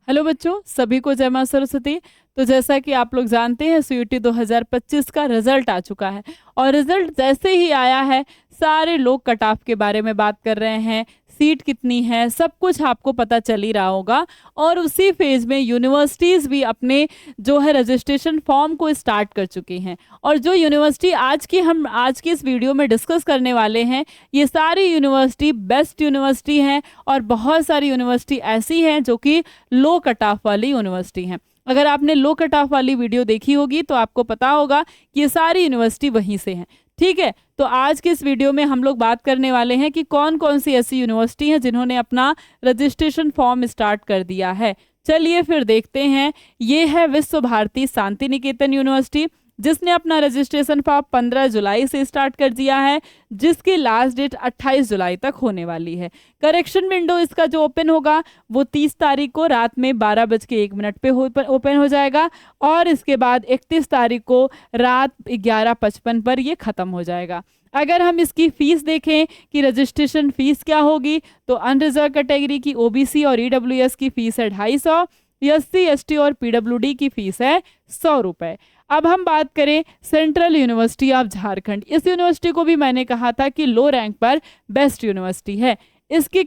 Hello बच्चों, सभी को जय मां सरस्वती। तो जैसा कि आप लोग जानते हैं, सीयूटी 2025 का रिजल्ट आ चुका है और रिजल्ट जैसे ही आया है सारे लोग कट ऑफ के बारे में बात कर रहे हैं, सीट कितनी है, सब कुछ आपको पता चल ही रहा होगा। और उसी फेज में यूनिवर्सिटीज़ भी अपने जो है रजिस्ट्रेशन फॉर्म को स्टार्ट कर चुकी हैं। और जो यूनिवर्सिटी हम आज की इस वीडियो में डिस्कस करने वाले हैं, ये सारी यूनिवर्सिटी बेस्ट यूनिवर्सिटी हैं और बहुत सारी यूनिवर्सिटी ऐसी हैं जो कि लो कट ऑफ वाली यूनिवर्सिटी हैं। अगर आपने लो कट ऑफ वाली वीडियो देखी होगी तो आपको पता होगा कि ये सारी यूनिवर्सिटी वहीं से हैं। ठीक है, तो आज के इस वीडियो में हम लोग बात करने वाले हैं कि कौन कौन सी ऐसी यूनिवर्सिटी हैं जिन्होंने अपना रजिस्ट्रेशन फॉर्म स्टार्ट कर दिया है। चलिए फिर देखते हैं। ये है विश्व भारती शांति निकेतन यूनिवर्सिटी, जिसने अपना रजिस्ट्रेशन फॉर्म 15 जुलाई से स्टार्ट कर दिया है, जिसकी लास्ट डेट 28 जुलाई तक होने वाली है। करेक्शन विंडो इसका जो ओपन होगा वो 30 तारीख को रात में 12:01 पे ओपन हो जाएगा और इसके बाद 31 तारीख को रात 11:55 पर ये ख़त्म हो जाएगा। अगर हम इसकी फ़ीस देखें कि रजिस्ट्रेशन फ़ीस क्या होगी, तो अनरिजर्व कैटेगरी की ओबीसी और ईडब्ल्यूएस की फ़ीस है 250, एससी एसटी और पीडब्ल्यूडी की फ़ीस है 100 रुपये। अब हम बात करें सेंट्रल यूनिवर्सिटी ऑफ झारखंड। इस यूनिवर्सिटी को भी मैंने कहा था कि लो रैंक पर बेस्ट यूनिवर्सिटी है। इसकी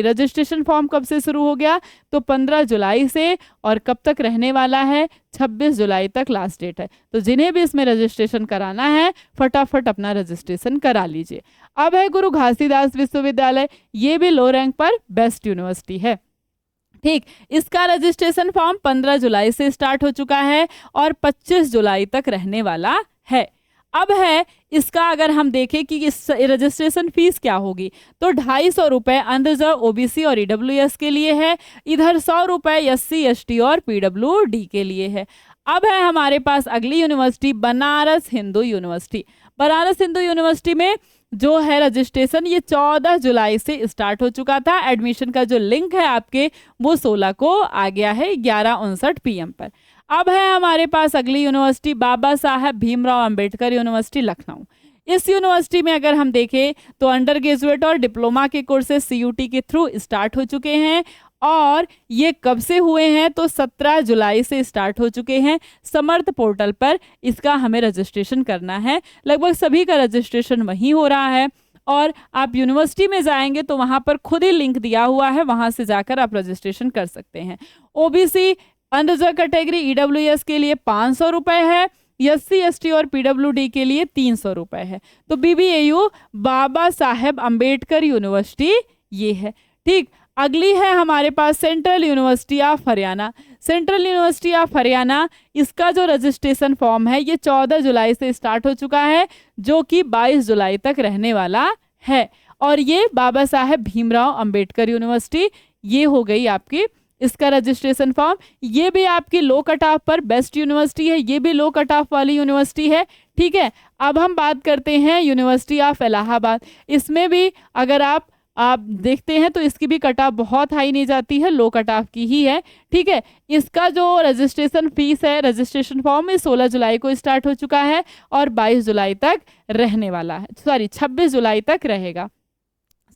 रजिस्ट्रेशन फॉर्म कब से शुरू हो गया, तो 15 जुलाई से, और कब तक रहने वाला है, 26 जुलाई तक लास्ट डेट है। तो जिन्हें भी इसमें रजिस्ट्रेशन कराना है फटाफट अपना रजिस्ट्रेशन करा लीजिए। अब है गुरु घासीदास विश्वविद्यालय, ये भी लो रैंक पर बेस्ट यूनिवर्सिटी है। ठीक, इसका रजिस्ट्रेशन फॉर्म 15 जुलाई से स्टार्ट हो चुका है और 25 जुलाई तक रहने वाला है। अब है इसका, अगर हम देखें कि इस रजिस्ट्रेशन फीस क्या होगी, तो 250 रुपये अनरिजर्व ओबीसी और ईडब्ल्यूएस के लिए है, इधर 100 रुपये एससी एसटी और पीडब्ल्यूडी के लिए है। अब है हमारे पास अगली university Banaras Hindu university. Banaras Hindu university में जो है रजिस्ट्रेशन ये 14 जुलाई से स्टार्ट हो चुका था। एडमिशन का जो लिंक है आपके वो 16 को आ गया है 11:59 PM पर। अब है हमारे पास अगली यूनिवर्सिटी बाबा साहेब भीमराव अंबेडकर यूनिवर्सिटी लखनऊ। इस यूनिवर्सिटी में अगर हम देखें तो अंडर ग्रेजुएट और डिप्लोमा के कोर्सेज सीयूटी के थ्रू स्टार्ट हो चुके हैं और ये कब से हुए हैं, तो 17 जुलाई से स्टार्ट हो चुके हैं। समर्थ पोर्टल पर इसका हमें रजिस्ट्रेशन करना है। लगभग सभी का रजिस्ट्रेशन वहीं हो रहा है और आप यूनिवर्सिटी में जाएंगे तो वहाँ पर खुद ही लिंक दिया हुआ है, वहाँ से जाकर आप रजिस्ट्रेशन कर सकते हैं। ओबीसी अनरिजर्व कैटेगरी ईडब्ल्यूएस के लिए 500 रुपये है, एससी एसटी और पीडब्ल्यूडी के लिए 300 रुपये है। तो बीबीएयू बाबा साहेब अंबेडकर यूनिवर्सिटी ये है। ठीक, अगली है हमारे पास Central University of Haryana. Central University of Haryana, इसका जो रजिस्ट्रेशन फॉर्म है ये 14 जुलाई से स्टार्ट हो चुका है, जो कि 22 जुलाई तक रहने वाला है। और ये बाबा साहेब भीमराव अंबेडकर यूनिवर्सिटी ये हो गई आपकी इसका रजिस्ट्रेशन फॉर्म। ये भी आपकी लो कट ऑफ पर बेस्ट यूनिवर्सिटी है, ये भी लो कट ऑफ वाली यूनिवर्सिटी है। ठीक है, अब हम बात करते हैं यूनिवर्सिटी ऑफ इलाहाबाद। इसमें भी अगर आप देखते हैं तो इसकी भी कट ऑफ बहुत हाई नहीं जाती है, लो कट ऑफ की ही है। ठीक है, इसका जो रजिस्ट्रेशन फीस है, रजिस्ट्रेशन फॉर्म में 16 जुलाई को स्टार्ट हो चुका है और 22 जुलाई तक रहने वाला है, 26 जुलाई तक रहेगा।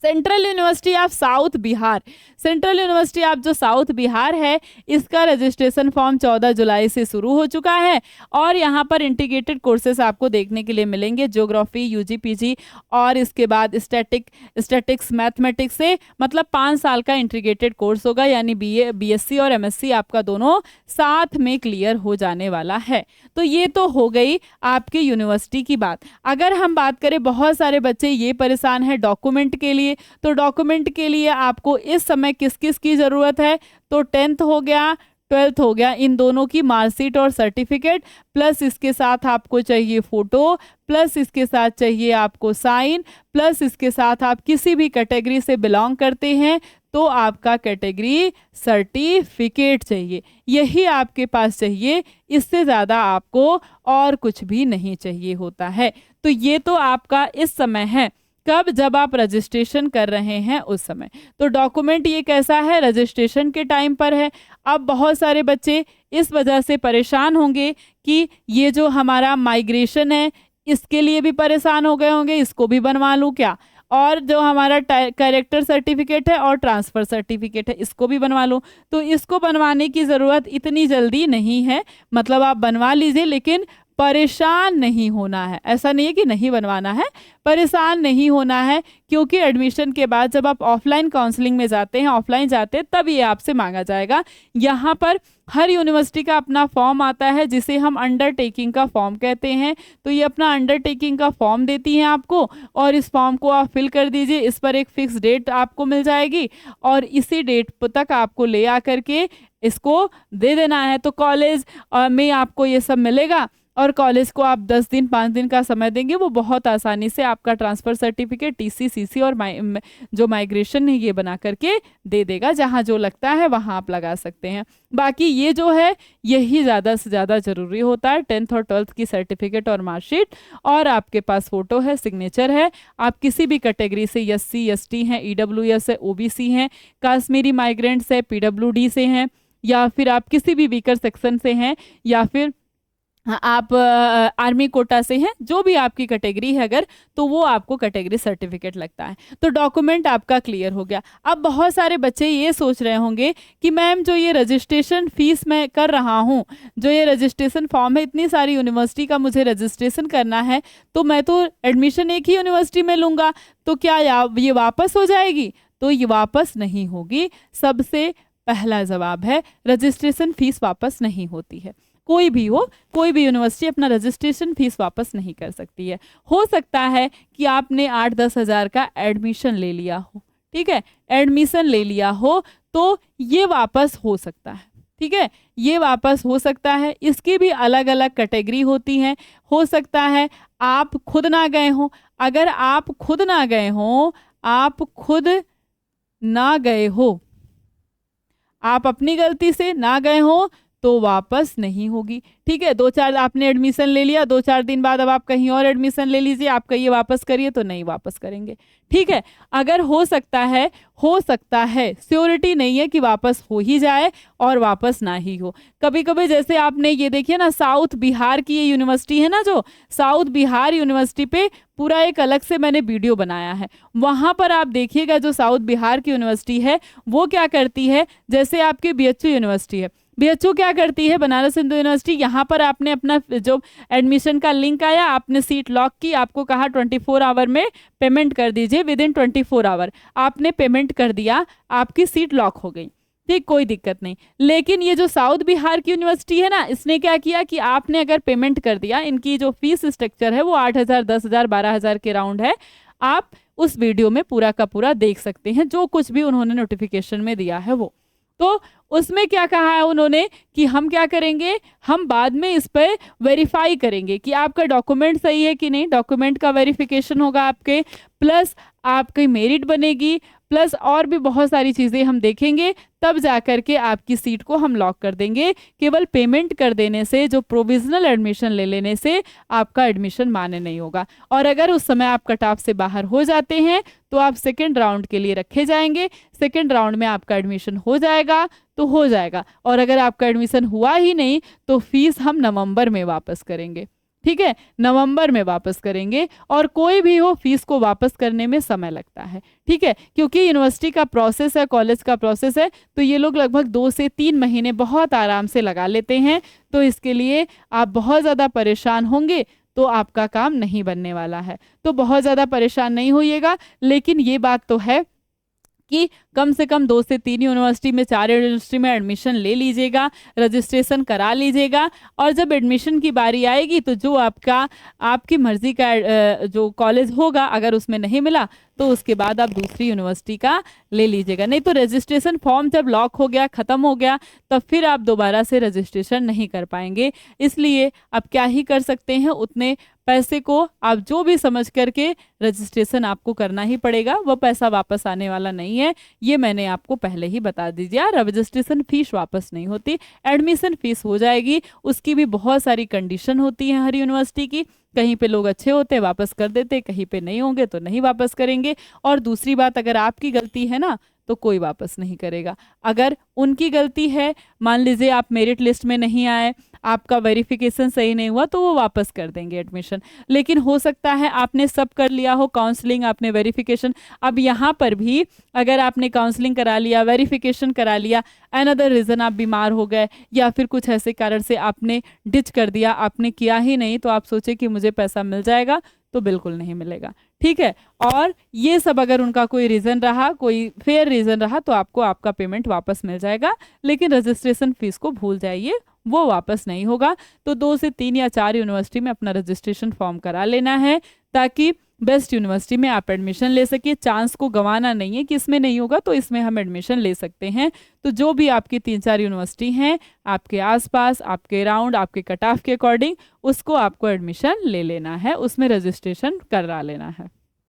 Central University of south Bihar. Central University of जो साउथ बिहार है, इसका रजिस्ट्रेशन फॉर्म 14 जुलाई से शुरू हो चुका है और यहाँ पर इंटीग्रेटेड कोर्सेज आपको देखने के लिए मिलेंगे, ज्योग्राफी, यूजी पीजी और इसके बाद स्टैटिक्स मैथमेटिक्स से, मतलब 5 साल का इंटीग्रेटेड कोर्स होगा, यानी बीए बीएससी और एमएससी आपका दोनों साथ में क्लियर हो जाने वाला है। तो ये तो हो गई आपकी यूनिवर्सिटी की बात। अगर हम बात करें, बहुत सारे बच्चे ये परेशान हैं डॉक्यूमेंट के लिए, तो डॉक्यूमेंट के लिए आपको इस समय किस किस की ज़रूरत है, तो 10th हो गया, 12th हो गया, इन दोनों की मार्कशीट और सर्टिफिकेट, प्लस इसके साथ आपको चाहिए फ़ोटो, प्लस इसके साथ चाहिए आपको साइन, प्लस इसके साथ आप किसी भी कैटेगरी से बिलोंग करते हैं तो आपका कैटेगरी सर्टिफिकेट चाहिए। यही आपके पास चाहिए, इससे ज़्यादा आपको और कुछ भी नहीं चाहिए होता है। तो ये तो आपका इस समय है, कब, जब आप रजिस्ट्रेशन कर रहे हैं उस समय। तो डॉक्यूमेंट ये कैसा है, रजिस्ट्रेशन के टाइम पर है। अब बहुत सारे बच्चे इस वजह से परेशान होंगे कि ये जो हमारा माइग्रेशन है इसके लिए भी परेशान हो गए होंगे, इसको भी बनवा लूँ क्या, और जो हमारा कैरेक्टर सर्टिफिकेट है और ट्रांसफ़र सर्टिफिकेट है, इसको भी बनवा लो। तो इसको बनवाने की ज़रूरत इतनी जल्दी नहीं है, मतलब आप बनवा लीजिए, लेकिन परेशान नहीं होना है। ऐसा नहीं है कि नहीं बनवाना है, परेशान नहीं होना है, क्योंकि एडमिशन के बाद जब आप ऑफलाइन काउंसलिंग में जाते हैं, ऑफलाइन जाते हैं, तब ये आपसे मांगा जाएगा। यहाँ पर हर यूनिवर्सिटी का अपना फॉर्म आता है जिसे हम अंडरटेकिंग का फॉर्म कहते हैं। तो ये अपना अंडरटेकिंग का फॉर्म देती हैं आपको, और इस फॉर्म को आप फिल कर दीजिए। इस पर एक फिक्स डेट आपको मिल जाएगी और इसी डेट तक आपको ले आकर के इसको दे देना है। तो कॉलेज में आपको ये सब मिलेगा और कॉलेज को आप 10 दिन 5 दिन का समय देंगे, वो बहुत आसानी से आपका ट्रांसफ़र सर्टिफिकेट, टीसी, सीसी और जो माइग्रेशन है ये बना करके दे देगा। जहाँ जो लगता है वहाँ आप लगा सकते हैं। बाकी ये जो है यही ज़्यादा से ज़्यादा ज़रूरी होता है, 10th और 12th की सर्टिफिकेट और मार्कशीट, और आपके पास फ़ोटो है, सिग्नेचर है, आप किसी भी कैटेगरी से SC ST हैं, EWS है, OBC हैं, कश्मीरी माइग्रेंट्स है, PWD से हैं, या फिर आप किसी भी वीकर सेक्शन से हैं, या फिर आप आर्मी कोटा से हैं, जो भी आपकी कैटेगरी है अगर, तो वो आपको कैटेगरी सर्टिफिकेट लगता है। तो डॉक्यूमेंट आपका क्लियर हो गया। अब बहुत सारे बच्चे ये सोच रहे होंगे कि मैम जो ये रजिस्ट्रेशन फ़ीस मैं कर रहा हूँ, जो ये रजिस्ट्रेशन फॉर्म है, इतनी सारी यूनिवर्सिटी का मुझे रजिस्ट्रेशन करना है, तो मैं तो एडमिशन एक ही यूनिवर्सिटी में लूँगा, तो क्या ये वापस हो जाएगी? तो ये वापस नहीं होगी। सबसे पहला जवाब है रजिस्ट्रेशन फ़ीस वापस नहीं होती है। कोई भी हो, कोई भी यूनिवर्सिटी अपना रजिस्ट्रेशन फ़ीस वापस नहीं कर सकती है। हो सकता है कि आपने 8-10 हज़ार का एडमिशन ले लिया हो, ठीक है, एडमिशन ले लिया हो, तो ये वापस हो सकता है, ठीक है, ये वापस हो सकता है। इसकी भी अलग अलग कैटेगरी होती हैं। हो सकता है आप खुद ना गए हों। अगर आप खुद ना गए हों, आप खुद ना गए हो, आप अपनी गलती से ना गए हो, तो वापस नहीं होगी, ठीक है। 2-4 आपने एडमिशन ले लिया, 2-4 दिन बाद अब आप कहीं और एडमिशन ले लीजिए, आप कहिए वापस करिए, तो नहीं वापस करेंगे, ठीक है। अगर हो सकता है, श्योरिटी नहीं है कि वापस हो ही जाए और वापस ना ही हो। कभी कभी जैसे आपने ये देखिए ना, साउथ बिहार की ये यूनिवर्सिटी है ना, जो साउथ बिहार यूनिवर्सिटी पे पूरा एक अलग से मैंने वीडियो बनाया है। वहाँ पर आप देखिएगा, जो साउथ बिहार की यूनिवर्सिटी है वो क्या करती है, जैसे आपकी BHU यूनिवर्सिटी है, BHU क्या करती है, बनारस हिंदू यूनिवर्सिटी, यहाँ पर आपने अपना जो एडमिशन का लिंक आया, आपने सीट लॉक की, आपको कहा 24 आवर में पेमेंट कर दीजिए, विदिन 24 आवर आपने पेमेंट कर दिया, आपकी सीट लॉक हो गई, ठीक, कोई दिक्कत नहीं। लेकिन ये जो साउथ बिहार की यूनिवर्सिटी है ना, इसने क्या किया कि आपने अगर पेमेंट कर दिया, इनकी जो फीस स्ट्रक्चर है वो 8,000, 10,000, 12,000 के राउंड है। आप उस वीडियो में पूरा का पूरा देख सकते हैं, जो कुछ भी उन्होंने नोटिफिकेशन में दिया है वो। तो उसमें क्या कहा है उन्होंने कि हम क्या करेंगे, हम बाद में इस पर वेरीफाई करेंगे कि आपका डॉक्यूमेंट सही है कि नहीं, डॉक्यूमेंट का वेरिफिकेशन होगा आपके, प्लस आपकी मेरिट बनेगी, प्लस और भी बहुत सारी चीज़ें हम देखेंगे, तब जा कर के आपकी सीट को हम लॉक कर देंगे। केवल पेमेंट कर देने से, जो प्रोविजनल एडमिशन ले लेने से आपका एडमिशन मान्य नहीं होगा। और अगर उस समय आप कट ऑफ से बाहर हो जाते हैं तो आप सेकेंड राउंड के लिए रखे जाएंगे, सेकेंड राउंड में आपका एडमिशन हो जाएगा तो हो जाएगा, और अगर आपका एडमिशन हुआ ही नहीं तो फीस हम नवंबर में वापस करेंगे, ठीक है, नवंबर में वापस करेंगे। और कोई भी हो, फीस को वापस करने में समय लगता है, ठीक है, क्योंकि यूनिवर्सिटी का प्रोसेस है, कॉलेज का प्रोसेस है, तो ये लोग लगभग 2 से 3 महीने बहुत आराम से लगा लेते हैं। तो इसके लिए आप बहुत ज़्यादा परेशान होंगे तो आपका काम नहीं बनने वाला है। तो बहुत ज़्यादा परेशान नहीं होइएगा, लेकिन ये बात तो है कि कम से कम 2 से 3 यूनिवर्सिटी में, 4 यूनिवर्सिटी में एडमिशन ले लीजिएगा, रजिस्ट्रेशन करा लीजिएगा, और जब एडमिशन की बारी आएगी तो जो आपकी मर्जी का जो कॉलेज होगा, अगर उसमें नहीं मिला तो उसके बाद आप दूसरी यूनिवर्सिटी का ले लीजिएगा। नहीं तो रजिस्ट्रेशन फॉर्म जब लॉक हो गया, ख़त्म हो गया, तब फिर आप दोबारा से रजिस्ट्रेशन नहीं कर पाएंगे। इसलिए आप क्या ही कर सकते हैं, उतने पैसे को आप जो भी समझ करके रजिस्ट्रेशन आपको करना ही पड़ेगा, वो पैसा वापस आने वाला नहीं है, ये मैंने आपको पहले ही बता दीजिए। रजिस्ट्रेशन फीस वापस नहीं होती, एडमिशन फीस हो जाएगी, उसकी भी बहुत सारी कंडीशन होती है हर यूनिवर्सिटी की। कहीं पे लोग अच्छे होते वापस कर देते, कहीं पे नहीं होंगे तो नहीं वापस करेंगे। और दूसरी बात, अगर आपकी गलती है ना तो कोई वापस नहीं करेगा। अगर उनकी गलती है, मान लीजिए आप मेरिट लिस्ट में नहीं आए, आपका वेरिफिकेशन सही नहीं हुआ तो वो वापस कर देंगे एडमिशन। लेकिन हो सकता है आपने सब कर लिया हो, काउंसलिंग, आपने वेरिफिकेशन, अब यहाँ पर भी अगर आपने काउंसलिंग करा लिया, वेरिफिकेशन करा लिया, अनदर रीज़न आप बीमार हो गए या फिर कुछ ऐसे कारण से आपने डिच कर दिया, आपने किया ही नहीं, तो आप सोचे कि मुझे पैसा मिल जाएगा, तो बिल्कुल नहीं मिलेगा। ठीक है। और ये सब अगर उनका कोई रीज़न रहा, कोई फेयर रीज़न रहा, तो आपको आपका पेमेंट वापस मिल जाएगा। लेकिन रजिस्ट्रेशन फीस को भूल जाइए, वो वापस नहीं होगा। तो 2 से 3 या 4 यूनिवर्सिटी में अपना रजिस्ट्रेशन फॉर्म करा लेना है, ताकि बेस्ट यूनिवर्सिटी में आप एडमिशन ले सकिए। चांस को गंवाना नहीं है कि इसमें नहीं होगा तो इसमें हम एडमिशन ले सकते हैं। तो जो भी आपकी 3-4 यूनिवर्सिटी हैं आपके आसपास, आपके अराउंड, आपके कट ऑफ के अकॉर्डिंग, उसको आपको एडमिशन ले लेना है, उसमें रजिस्ट्रेशन करा लेना है।